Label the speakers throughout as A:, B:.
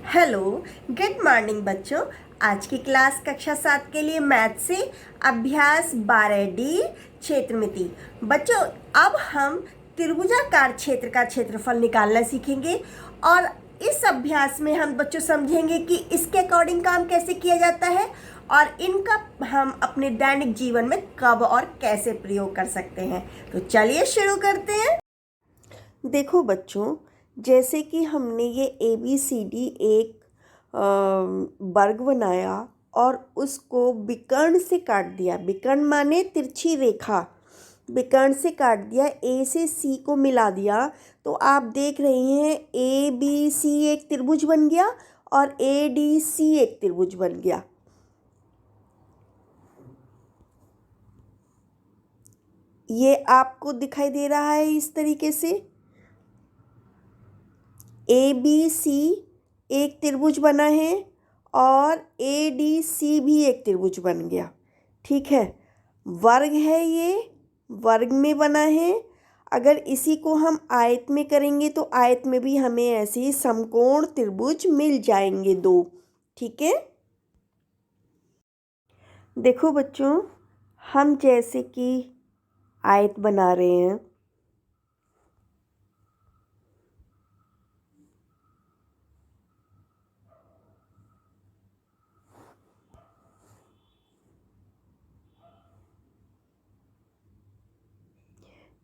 A: Hello, good morning बच्चों। आज की क्लास कक्षा 7 के लिए मैथ से अभ्यास 12D क्षेत्रमिति। बच्चों, अब हम त्रिभुजाकार क्षेत्र का क्षेत्रफल निकालना सीखेंगे और इस अभ्यास में हम बच्चों समझेंगे कि इसके अकॉर्डिंग काम कैसे किया जाता है और इनका हम अपने दैनिक जीवन में कब और कैसे प्रयोग कर सकते हैं। तो चलिए शुरू करते हैं। देखो बच्चों, जैसे कि हमने ये ABCD एक वर्ग बनाया और उसको विकर्ण से काट दिया। विकर्ण माने तिरछी रेखा। विकर्ण से काट दिया, A से C को मिला दिया, तो आप देख रहे हैं ABC एक त्रिभुज बन गया और ADC एक त्रिभुज बन गया। ये आपको दिखाई दे रहा है इस तरीके से। ABC एक त्रिभुज बना है और ADC भी एक त्रिभुज बन गया। ठीक है, वर्ग है, ये वर्ग में बना है। अगर इसी को हम आयत में करेंगे तो आयत में भी हमें ऐसे ही समकोण त्रिभुज मिल जाएंगे दो। ठीक है, देखो बच्चों, हम जैसे कि आयत बना रहे हैं।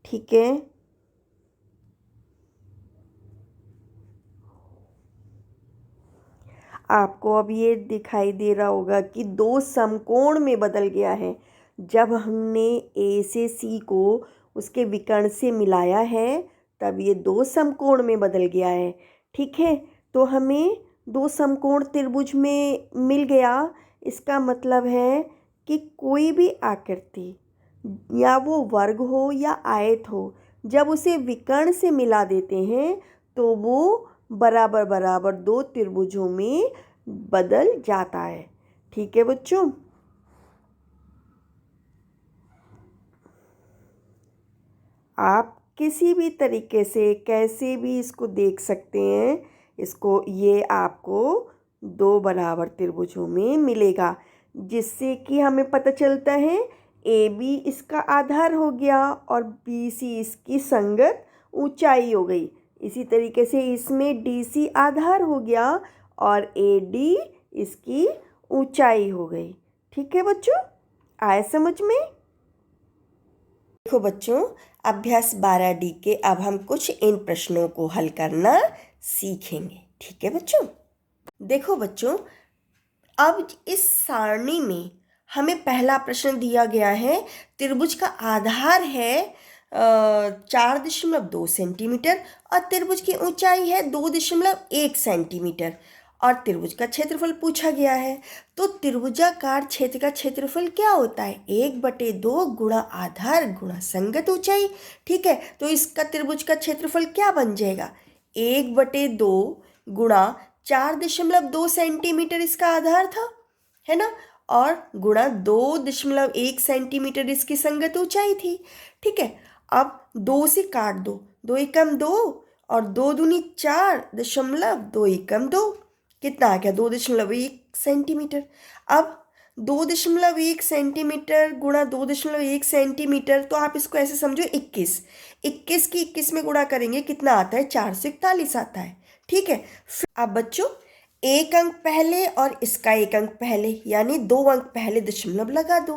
A: ठीक है, आपको अब ये दिखाई दे रहा होगा कि दो समकोण में बदल गया है। जब हमने A से C को उसके विकर्ण से मिलाया है तब ये दो समकोण में बदल गया है। ठीक है, तो हमें दो समकोण त्रिभुज में मिल गया। इसका मतलब है कि कोई भी आकृति, या वो वर्ग हो या आयत हो, जब उसे विकर्ण से मिला देते हैं तो वो बराबर बराबर दो त्रिभुजों में बदल जाता है। ठीक है बच्चों, आप किसी भी तरीके से कैसे भी इसको देख सकते हैं। इसको ये आपको दो बराबर त्रिभुजों में मिलेगा, जिससे कि हमें पता चलता है AB इसका आधार हो गया और BC इसकी संगत ऊंचाई हो गई। इसी तरीके से इसमें DC आधार हो गया और AD इसकी ऊंचाई हो गई। ठीक है बच्चों, आए समझ में? देखो बच्चों, अभ्यास 12D के अब हम कुछ इन प्रश्नों को हल करना सीखेंगे। ठीक है बच्चों, देखो बच्चों, अब इस सारणी में हमें पहला प्रश्न दिया गया है। त्रिभुज का आधार है 4.2 सेंटीमीटर और त्रिभुज की ऊंचाई है 2.1 सेंटीमीटर और त्रिभुज का क्षेत्रफल पूछा गया है। तो त्रिभुजाकार क्षेत्र का क्षेत्रफल क्या होता है? 1/2 गुणा आधार गुणा संगत ऊंचाई। ठीक है, तो इसका त्रिभुज का क्षेत्रफल क्या बन जाएगा? 1/2 गुणा 4.2 सेंटीमीटर इसका आधार था, है ना, और गुणा 2.1 सेंटीमीटर इसकी संगत ऊंचाई थी। ठीक है, अब 2 से काट दो, 2 एकम 2 और 2 दूनी 4, 2 एकम 2, कितना आ गया? 2.1 सेंटीमीटर। अब 2.1 सेंटीमीटर गुणा 2.1 सेंटीमीटर, तो आप इसको ऐसे समझो 21। 21 की 21 में गुणा करेंगे कितना आता है? 441 आता है। ठीक है, अब बच्चों, एक अंक पहले और इसका एक अंक पहले, यानी 2 अंक पहले दशमलव लगा दो।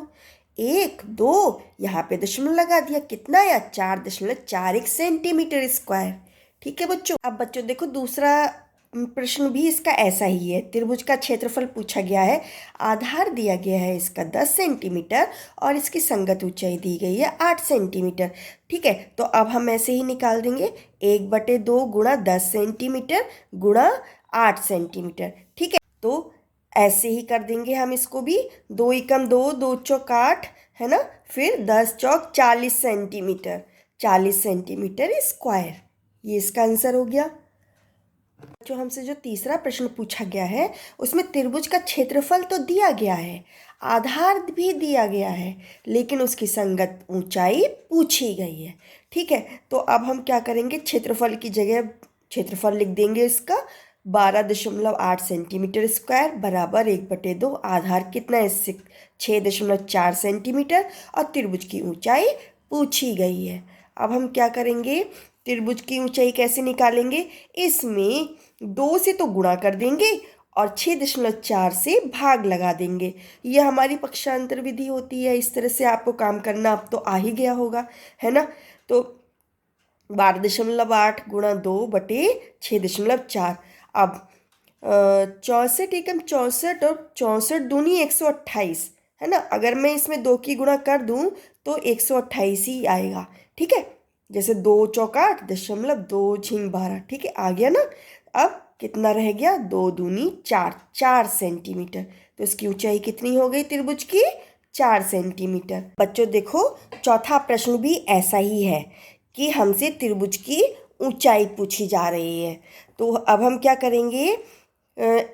A: 1 2 यहाँ पे दशमलव लगा दिया, कितना आया? 4.41 सेंटीमीटर स्क्वायर। ठीक है बच्चों, अब बच्चों देखो दूसरा प्रश्न भी इसका ऐसा ही है। त्रिभुज का क्षेत्रफल पूछा गया है, आधार दिया गया है इसका 10 सेंटीमीटर और इसकी संगत ऊंचाई दी गई है 8 सेंटीमीटर। ठीक है, तो अब हम ऐसे ही निकाल देंगे 1/2 गुणा 10 सेंटीमीटर गुणा 8 सेंटीमीटर। ठीक है, तो ऐसे ही कर देंगे हम इसको भी। 2 एकम 2, 2 चौक 8, है ना, फिर 10 चौक 40 सेंटीमीटर, 40 सेंटीमीटर स्क्वायर। ये इसका आंसर हो गया। जो हमसे जो तीसरा प्रश्न पूछा गया है उसमें त्रिभुज का क्षेत्रफल तो दिया गया है, आधार भी दिया गया है, लेकिन उसकी संगत ऊंचाई पूछी गई है। ठीक है, तो अब हम क्या करेंगे? क्षेत्रफल की जगह क्षेत्रफल लिख देंगे इसका 12.8 सेंटीमीटर स्क्वायर बराबर 1/2। आधार कितना है? 6.4 सेंटीमीटर और त्रिभुज की ऊंचाई पूछी गई है। अब हम क्या करेंगे? त्रिभुज की ऊंचाई कैसे निकालेंगे? इसमें 2 से तो गुणा कर देंगे और 6.4 से भाग लगा देंगे। यह हमारी पक्षांतर विधि होती है। इस तरह से आपको काम करना अब तो आ ही गया होगा, है ना? तो 12.8 गुणा 2/6.4। अब 64 एकम 64 और 64 दूनी 128, है ना? अगर मैं इसमें 2 की गुणा कर दूं तो 128 ही आएगा। ठीक है, जैसे 2 चौका 8 दशमलव 2 झिंग 12। ठीक है, आ गया ना? अब कितना रह गया? 2 दूनी 4, 4 सेंटीमीटर। तो इसकी ऊंचाई कितनी हो गई त्रिभुज की? 4 सेंटीमीटर। बच्चों देखो, चौथा प्रश्न भी ऐसा ही है कि हमसे त्रिभुज की ऊंचाई पूछी जा रही है। तो अब हम क्या करेंगे?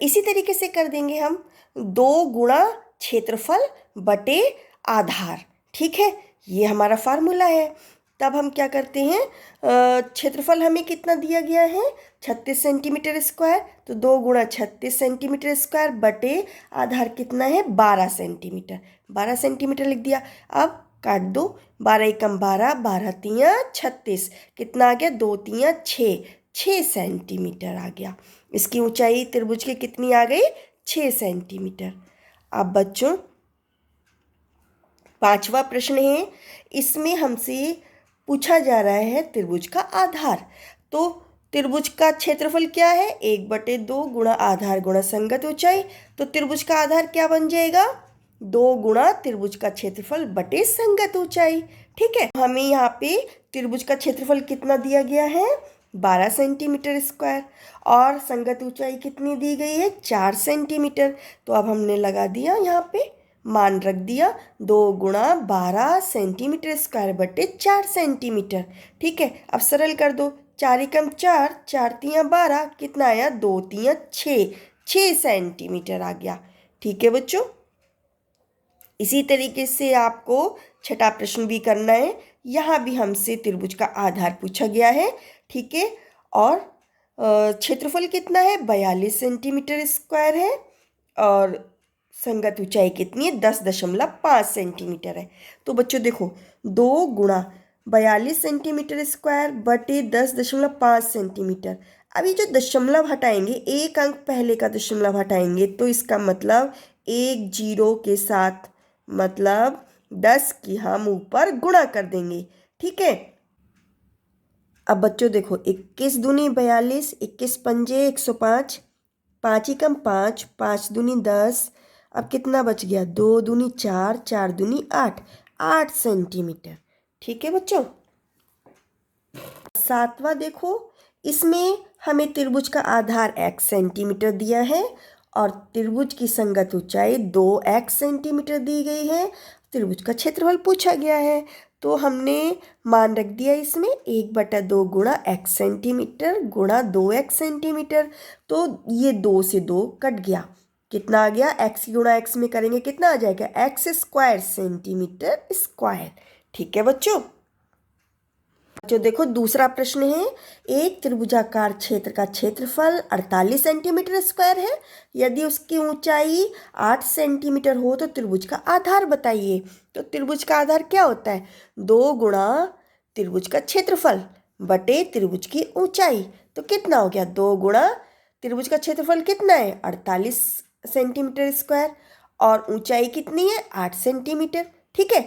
A: इसी तरीके से कर देंगे हम, 2 गुणा क्षेत्रफल बटे आधार। ठीक है, ये हमारा फार्मूला है। तब हम क्या करते हैं? क्षेत्रफल हमें कितना दिया गया है? 36 सेंटीमीटर स्क्वायर। तो 2 गुणा 36 सेंटीमीटर स्क्वायर बटे आधार कितना है? 12 सेंटीमीटर। 12 सेंटीमीटर लिख दिया। अब काट दो, 12 एकम 12, 12 तियाँ 36। कितना आ गया? 2 तियाँ 6, 6 सेंटीमीटर आ गया। इसकी ऊंचाई त्रिभुज की कितनी आ गई? 6 सेंटीमीटर। अब बच्चों पांचवा प्रश्न है, इसमें हमसे पूछा जा रहा है त्रिभुज का आधार। तो त्रिभुज का क्षेत्रफल क्या है? 1/2 गुणा आधार गुणा संगत ऊंचाई। तो त्रिभुज का आधार क्या बन जाएगा? 2 गुणा त्रिभुज का क्षेत्रफल बटे संगत ऊंचाई। ठीक है, हमें यहाँ पे त्रिभुज का क्षेत्रफल कितना दिया गया है? 12 सेंटीमीटर स्क्वायर और संगत ऊंचाई कितनी दी गई है? 4 सेंटीमीटर। तो अब हमने लगा दिया, यहाँ पे मान रख दिया, 2 गुणा 12 सेंटीमीटर स्क्वायर बटे 4 सेंटीमीटर। ठीक है, अब सरल कर दो, 4 एकम 4, 4 तियाँ 12, कितना आया? 2 तियाँ 6, 6 सेंटीमीटर आ गया। ठीक है बच्चों, इसी तरीके से आपको छठा प्रश्न भी करना है। यहाँ भी हमसे त्रिभुज का आधार पूछा गया है। ठीक है, और क्षेत्रफल कितना है? 42 सेंटीमीटर स्क्वायर है और संगत ऊंचाई कितनी है? 10.5 सेंटीमीटर है। तो बच्चों देखो, 2 गुणा 42 सेंटीमीटर स्क्वायर बटे 10.5 सेंटीमीटर। अभी जो दशमलव हटाएंगे, एक अंक पहले का दशमलव हटाएंगे, तो इसका मतलब एक जीरो के साथ, मतलब 10 की हम ऊपर गुणा कर देंगे। ठीक है, अब बच्चों देखो, 21 दूनी 42, 21 पंजे 105, 5 एकम 5, 5 दूनी 10। अब कितना बच गया? 2 दूनी 4, 4 दूनी 8, 8 सेंटीमीटर। ठीक है बच्चों, सातवां देखो, इसमें हमें त्रिभुज का आधार x सेंटीमीटर दिया है और त्रिभुज की संगत ऊंचाई 2x सेंटीमीटर दी गई है। त्रिभुज का क्षेत्रफल पूछा गया है, तो हमने मान रख दिया इसमें 1/2 गुणा x सेंटीमीटर गुणा 2x सेंटीमीटर। तो ये 2 से 2 कट गया, कितना आ गया? x गुणा x में करेंगे कितना आ जाएगा? x square centimetre square. ठीक है बच्चों, जो देखो दूसरा प्रश्न है, एक त्रिभुजाकार क्षेत्र का क्षेत्रफल 48 सेंटीमीटर स्क्वायर है। यदि उसकी ऊंचाई 8 सेंटीमीटर हो तो त्रिभुज का आधार बताइए। तो त्रिभुज का आधार क्या होता है? 2 गुणा त्रिभुज का क्षेत्रफल बटे त्रिभुज की ऊंचाई। तो कितना हो गया? 2 गुणा त्रिभुज का क्षेत्रफल कितना है? 48 सेंटीमीटर स्क्वायर और ऊंचाई कितनी है? 8 सेंटीमीटर। ठीक है,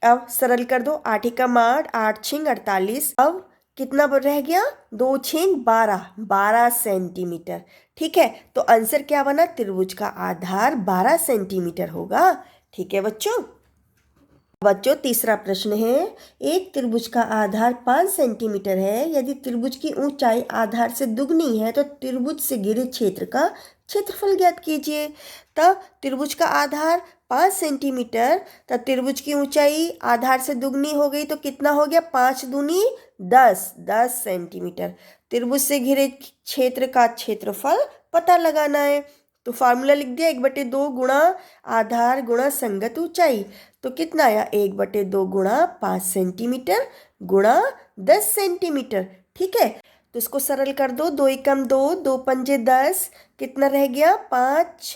A: अब सरल कर दो, 8 एकम 8, 8 छिंग 48। अब कितना रह गया? 2 छिंग 12, 12 सेंटीमीटर। ठीक है, तो आंसर क्या बना? त्रिभुज का आधार 12 सेंटीमीटर होगा। ठीक है बच्चों, तीसरा प्रश्न है, एक त्रिभुज का आधार 5 सेंटीमीटर है। यदि त्रिभुज की ऊंचाई आधार से दुगनी है तो त्रिभुज से घिरे क्षेत्र का क्षेत्रफल ज्ञात कीजिए। तब त्रिभुज का आधार 5 सेंटीमीटर, तब त्रिभुज की ऊंचाई आधार से दुगनी हो गई तो कितना हो गया? 5 दूनी 10, 10 सेंटीमीटर। त्रिभुज से घिरे क्षेत्र का क्षेत्रफल पता लगाना है, तो फार्मूला लिख दिया, 1/2 गुणा आधार गुणा संगत ऊंचाई। तो कितना आया? 1/2 गुणा 5 सेंटीमीटर गुणा 10 सेंटीमीटर। ठीक है, तो इसको सरल कर दो, 2 एकम 2, 2 पंजे 10, कितना रह गया 5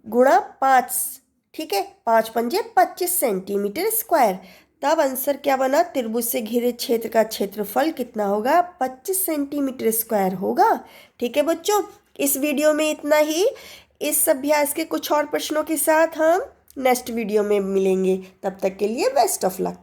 A: गुणा 5, ठीक है, 5 पंजे 25 सेंटीमीटर स्क्वायर। तब आंसर क्या बना, त्रिभुज से घिरे क्षेत्र का क्षेत्रफल कितना होगा, 25 सेंटीमीटर स्क्वायर होगा। ठीक है बच्चों, इस वीडियो में इतना ही। इस अभ्यास के कुछ और प्रश्नों के साथ हम नेक्स्ट वीडियो में मिलेंगे। तब तक के लिए बेस्ट ऑफ लक।